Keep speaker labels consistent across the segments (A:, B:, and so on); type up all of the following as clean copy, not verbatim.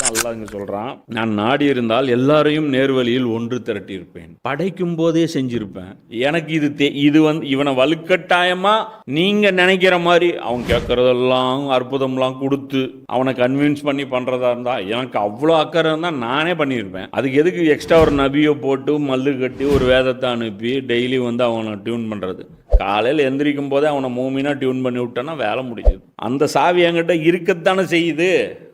A: அல்லாஹ் இங்க சொல்றான், நான் நாடி இருந்தால் எல்லாரையும் நேர்வழியில் ஒன்று திரட்டியிருப்பேன், படைக்கும் போதே செஞ்சிருப்பேன். எனக்கு இது வந்து இவனை வலுக்கட்டாயமா நீங்க நினைக்கிற மாதிரி அவன் கேட்கறதெல்லாம் அற்புதம்லாம் கொடுத்து அவனை கன்வின்ஸ் பண்ணி பண்றதா இருந்தா எனக்கு அவ்வளோ அக்கறை இருந்தா நானே பண்ணியிருப்பேன். அதுக்கு எதுக்கு எக்ஸ்ட்ரா ஒரு நபியை போட்டு மல்லு கட்டி ஒரு வேதத்தை அனுப்பி டெய்லி வந்து அவனை டியூன் பண்றது? காலையில் எந்திரிக்கும் போதே அவனை மூமினா டியூன் பண்ணி விட்டான்னா வேலை முடியுது. அந்த சாவி என்கிட்ட இருக்கத்தானே செய்யுது.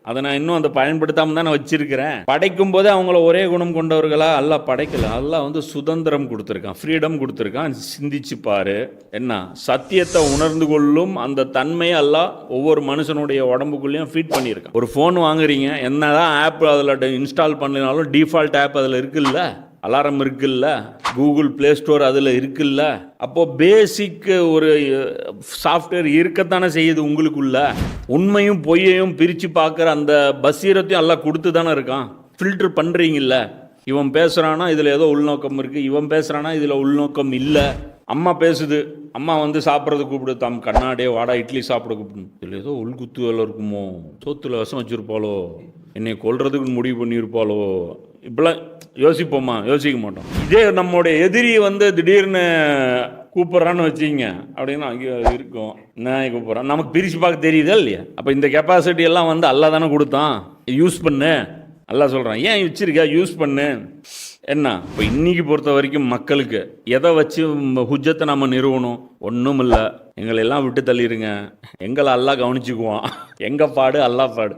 A: அதை நான் இன்னும் அந்த பயன்படுத்தாம தானே வச்சிருக்கிறேன். படைக்கும் போதே அவங்கள ஒரே குணம் கொண்டவர்களா அல்லாஹ் படைக்கல. அல்லாஹ் வந்து சுதந்திரம் கொடுத்துருக்கான், ஃப்ரீடம் கொடுத்துருக்கான். சிந்திச்சு பாரு. என்ன சத்தியத்தை உணர்ந்து கொள்ளும் அந்த தன்மையை அல்லாஹ் ஒவ்வொரு மனுஷனுடைய உடம்புக்குள்ளேயும் ஃபீட் பண்ணியிருக்கான். ஒரு ஃபோன் வாங்குறீங்க, என்னதான் ஆப் அதில் இன்ஸ்டால் பண்ணினாலும் டிஃபால்ட் ஆப் அதில் இருக்குல்ல, அலாரம் இருக்குல்ல, கூகுள் ப்ளே ஸ்டோர் அதில் இருக்குல்ல. அப்போது பேசிக் ஒரு சாஃப்ட்வேர் இருக்கத்தானே செய்யுது உங்களுக்குள்ள. உண்மையும் பொய்யையும் பிரித்து பார்க்குற அந்த பசீரத்தையும் எல்லாம் கொடுத்து தானே இருக்கான். ஃபில்டர் பண்ணுறீங்கல்ல, இவன் பேசுகிறானா இதில் ஏதோ உள்நோக்கம் இருக்குது, இவன் பேசுகிறானா இதில் உள்நோக்கம் இல்லை. அம்மா பேசுது, அம்மா வந்து சாப்பிட்றது கூப்பிடு, தம் கண்ணாடியே வாடா இட்லி சாப்பிட கூப்பிடணும், இதில் ஏதோ உள்குத்து வேலை இருக்குமோ, சோத்துல விஷம் வச்சுருப்பாளோ, என்னை கொல்றதுக்கு முடிவு பண்ணியிருப்பாளோ, இப்பெல்லாம் யோசிப்போமா? யோசிக்க மாட்டோம். இதே நம்மளுடைய எதிரி வந்து திடீர்னு கூப்பிட்றான்னு வச்சிங்க அப்படின்னா அங்கே இருக்கும், நான் கூப்பிட்றான், நமக்கு பிரித்து பார்க்க தெரியுதா இல்லையா? அப்போ இந்த கெப்பாசிட்டி எல்லாம் வந்து அல்லாஹ் தானே கொடுத்தான், யூஸ் பண்ணு. அல்லாஹ் சொல்கிறான், ஏன் வச்சிருக்கா, யூஸ் பண்ணு. என்ன இப்போ இன்னைக்கு பொறுத்த வரைக்கும் மக்களுக்கு எதை வச்சு ஹுஜ்ஜத்தை நம்ம நிறுவனம்? ஒன்றும் இல்லை, எங்களை எல்லாம் விட்டு தள்ளிடுங்க, எங்களை அல்லாஹ் கவனிச்சுக்குவான், எங்கள் பாடு அல்லாஹ் பாடு.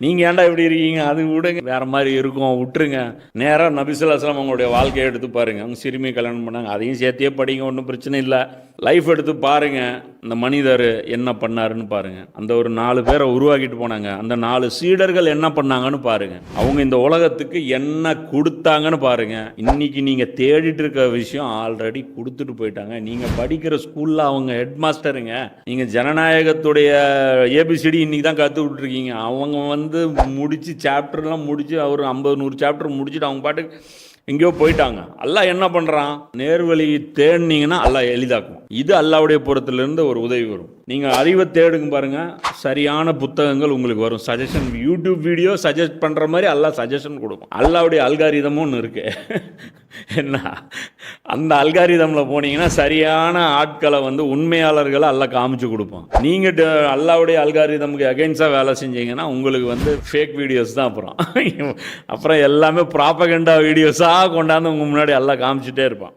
A: நீங்கள் ஏன்டா இப்படி இருக்கீங்க, அது விடுங்க, வேறு மாதிரி இருக்கும், விட்டுருங்க. நேராக நபி ஸல்லல்லாஹு அலைஹி வஸல்லம் அவங்களுடைய வாழ்க்கையை எடுத்து பாருங்கள். அவங்க சிறுமியை கல்யாணம் பண்ணாங்க, அதையும் சேர்த்தியே படிங்க, ஒன்றும் பிரச்சனை இல்லை. லைஃப் எடுத்து பாருங்கள், அந்த மனிதர் என்ன பண்ணாருன்னு பாருங்கள். அந்த ஒரு 4 பேரை உருவாக்கிட்டு போனாங்க, அந்த 4 சீடர்கள் என்ன பண்ணாங்கன்னு பாருங்கள். அவங்க இந்த உலகத்துக்கு என்ன கொடுத்தாங்கன்னு பாருங்கள். இன்னைக்கு நீங்கள் தேடிட்டு இருக்க விஷயம் ஆல்ரெடி கொடுத்துட்டு போயிட்டாங்க. நீங்கள் படிக்கிற ஸ்கூலில் அவங்க ஹெட் மாஸ்டருங்க. நீங்கள் ஜனநாயகத்துடைய ஏபிசிடி இன்னைக்கு தான் கற்று விட்டுருக்கீங்க. அவங்க வந்து முடிச்சு சாப்டர்லாம் முடிச்சு அவர் 50-100 சாப்டர் முடிச்சுட்டு அவங்க பாட்டுக்கு எங்கேயோ போயிட்டாங்க. அல்லாஹ் என்ன பண்ணுறான், நேர்வழி தேடினீங்கன்னா அல்லாஹ் எளிதாக்கும். இது அல்லாஹ்வுடைய புறத்திலிருந்து ஒரு உதவி வரும். நீங்கள் அறிவை தேடுங்க பாருங்கள், சரியான புத்தகங்கள் உங்களுக்கு வரும். சஜஷன் யூடியூப் வீடியோ சஜஸ்ட் பண்ணுற மாதிரி அல்லாஹ் சஜஷன் கொடுக்கும். அல்லாஹ்வுடைய அல்காரிதமும் ஒன்று இருக்குது. என்ன அந்த அல்காரிதமில் போனீங்கன்னா சரியான ஆட்களை வந்து உண்மையாளர்களை அல்லாஹ் காமிச்சு கொடுப்பான். நீங்கள் அல்லாஹ்வுடைய அல்காரிதமுக்கு அகைன்ஸ்டாக வேலை செஞ்சீங்கன்னா உங்களுக்கு வந்து ஃபேக் வீடியோஸ் தான். அப்புறம் எல்லாமே ப்ராபகண்டா வீடியோஸாக கொண்டாந்து உங்கள் முன்னாடி அல்லாஹ் காமிச்சிட்டே இருப்பான்.